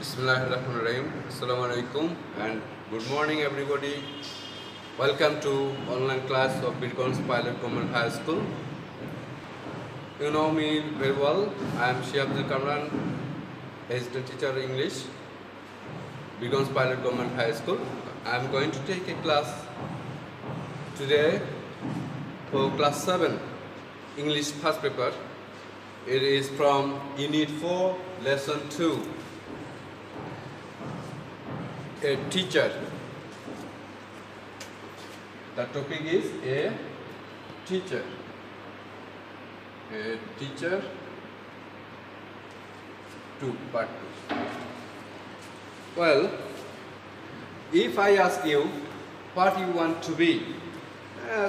Bismillahirrahmanirrahim. Assalamu alaikum and good morning everybody. Welcome to online class of Bitcoins Pilot Government High School. You know me very well. I am Shihabdul Kamran, assistant teacher of English, Bitcoins Pilot Government High School. I am going to take a class today for class 7 English first paper. It is from Unit 4, Lesson 2. A teacher. The topic is a teacher. A teacher to part 2. Well, if I ask you what you want to be,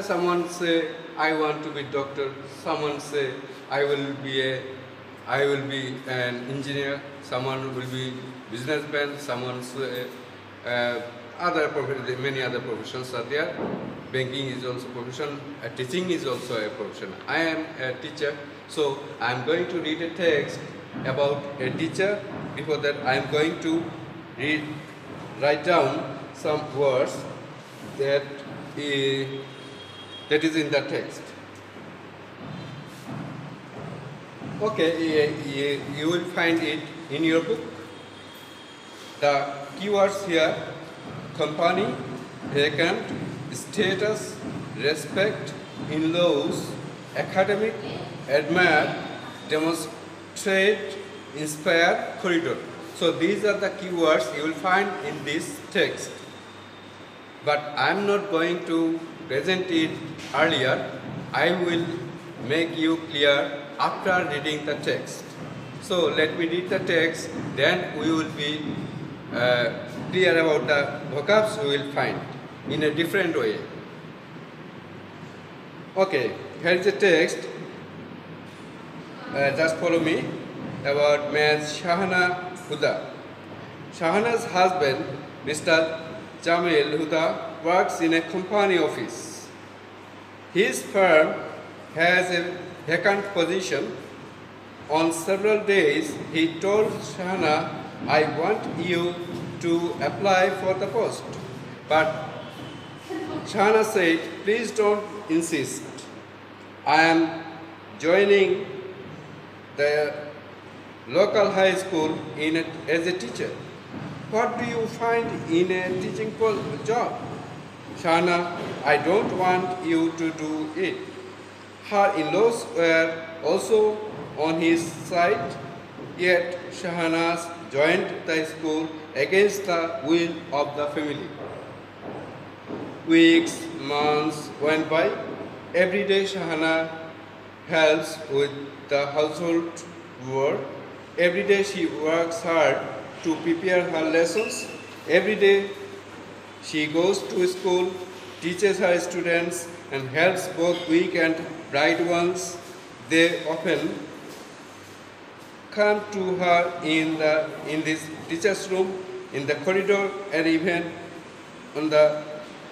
someone say I want to be doctor. Someone say I will be an engineer. Someone will be businessman. Someone say many other professions are there. Banking is also a profession. Teaching is also a profession. I am a teacher, so I am going to read a text about a teacher. Before that, I am going to write down some words that is in the text. Okay, you will find it in your book. The keywords here: company, vacant, status, respect, in-laws, academic, admire, demonstrate, inspire, corridor. So these are the keywords you will find in this text. But I am not going to present it earlier. I will make you clear after reading the text. So let me read the text, then we will be clear about the vocabs we will find in a different way. Okay, here is the text. Just follow me. About Ms. Shahana Huda. Shahana's husband, Mr. Jamil Huda, works in a company office. His firm has a vacant position. On several days, he told Shahana, I want you to apply for the post. But Shahana said, please don't insist. I am joining the local high school as a teacher. What do you find in a teaching job? Shahana, I don't want you to do it. Her in-laws were also on his side, yet Shahana joined the school against the will of the family. Weeks, months went by. Every day Shahana helps with the household work. Every day she works hard to prepare her lessons. Every day she goes to school, teaches her students, and helps both weak and bright ones. They often come to her in this teacher's room, in the corridor, and even on the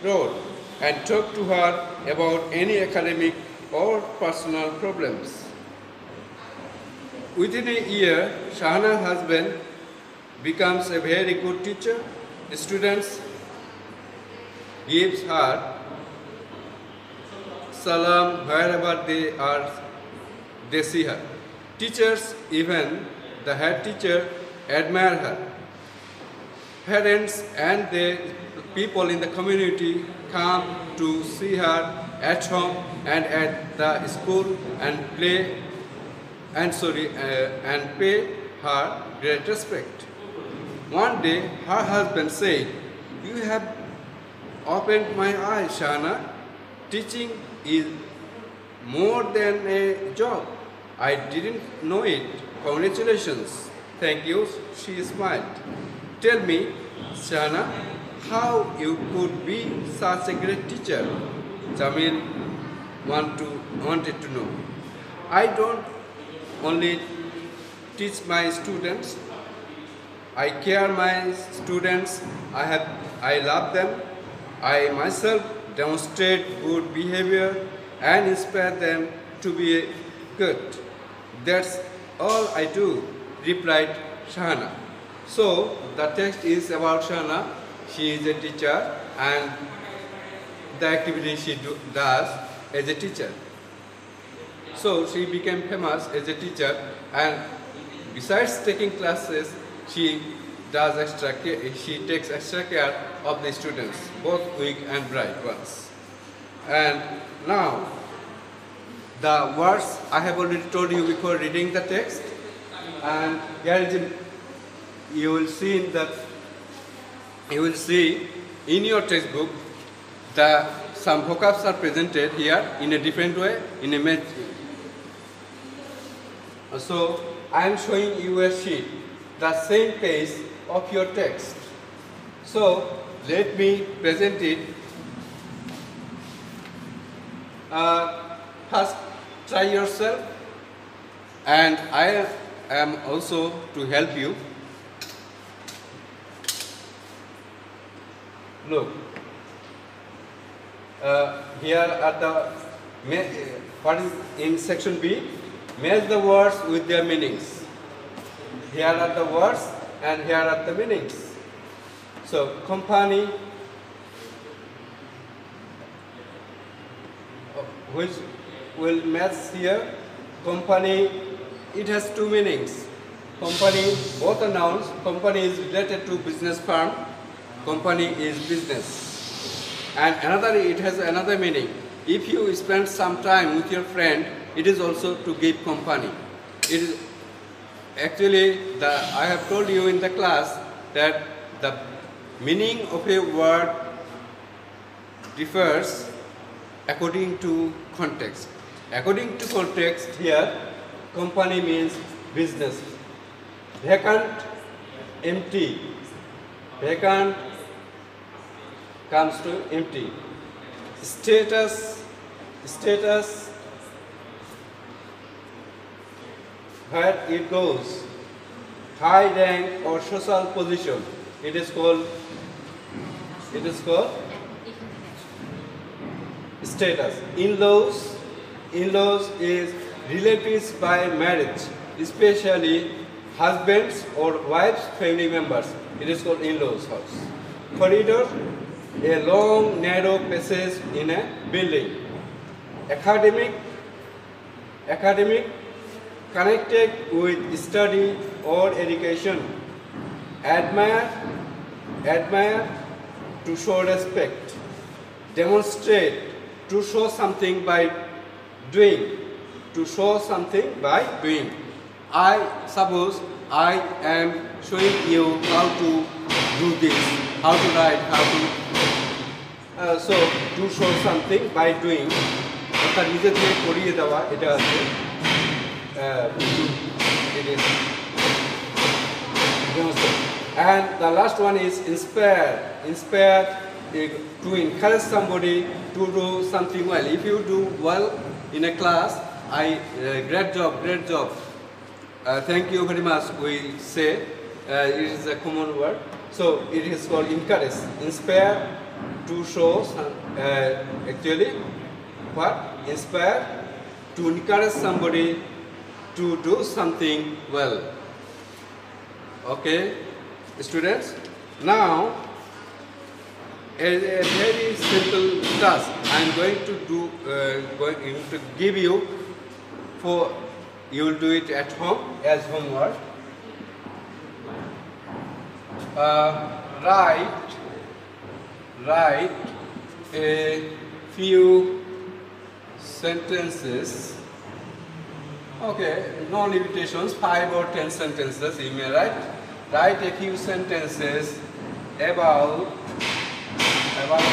road, and talk to her about any academic or personal problems. Within a year, Shahana's husband becomes a very good teacher. The students gives her salam wherever they see her. Teachers, even the head teacher, admire her. Parents and the people in the community come to see her at home and at the school and pay her great respect. One day, her husband said, you have opened my eyes, Shahana. Teaching is more than a job. I didn't know it. Congratulations. Thank you. She smiled. Tell me, Shahana, how you could be such a great teacher? Jamil wanted to know. I don't only teach my students. I care my students. I love them. I myself demonstrate good behavior and inspire them to be good. That's all I do, replied Shahana. So the text is about Shahana. She is a teacher and the activity she does as a teacher. So she became famous as a teacher, and besides taking classes, she takes extra care of the students, both weak and bright ones. And now the words I have already told you before reading the text, and here is you will see in your textbook some vocabs are presented here in a different way, in a so I am showing you a sheet, the same page of your text. So let me present it. First, try yourself, and I am also to help you. Look, here are what is in section B? Match the words with their meanings. Here are the words and here are the meanings. So, company, which will match here. Company, it has two meanings. Company, both are nouns. Company is related to business firm. Company is business. And it has another meaning. If you spend some time with your friend, it is also to give company. It is actually, I have told you in the class that the meaning of a word differs according to context. According to context here, company means business. Vacant, empty. Vacant comes to empty. Status, where it goes. High rank or social position. It is called status. In-laws is relatives by marriage, especially husbands or wives, family members. It is called in-laws house. Corridor, a long narrow passage in a building. Academic, connected with study or education. Admire, to show respect. Demonstrate, to show something by doing. I suppose I am showing you how to do this, how to write, so to show something by doing. And the last one is inspire. To encourage somebody to do something well. If you do well in a class, great job. Thank you very much, we say. It is a common word. So it is called encourage. Inspire, to show, actually, what? Inspire, to encourage somebody to do something well. Okay, students? Now, a very simple task I am going to give you. You will do it at home as homework. Write a few sentences. Okay, no limitations, 5 or 10 sentences you may write. Write a few sentences about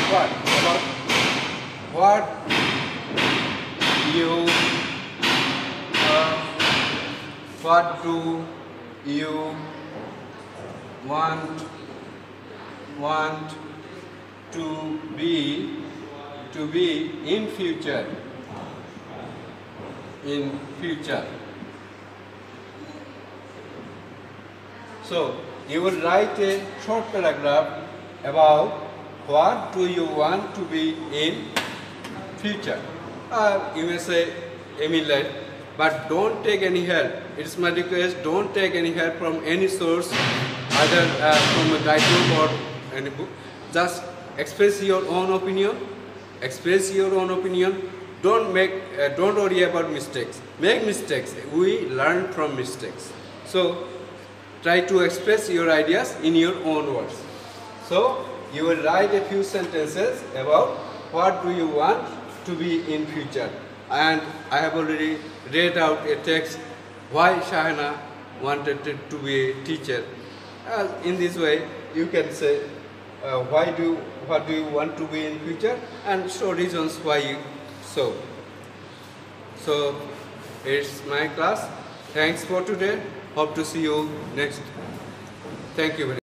what? About what do you want to be in future? So you will write a short paragraph about what do you want to be in future. You may say emulate, but don't take any help. It's my request, don't take any help from any source. either from a guidebook or any book. Just express your own opinion. Express your own opinion. Don't worry about mistakes. Make mistakes. We learn from mistakes. So try to express your ideas in your own words. So you will write a few sentences about what do you want to be in future. And I have already read out a text why Shahana wanted to be a teacher. In this way, you can say what do you want to be in future, and show reasons why you so. So it's my class. Thanks for today. Hope to see you next. Thank you very much.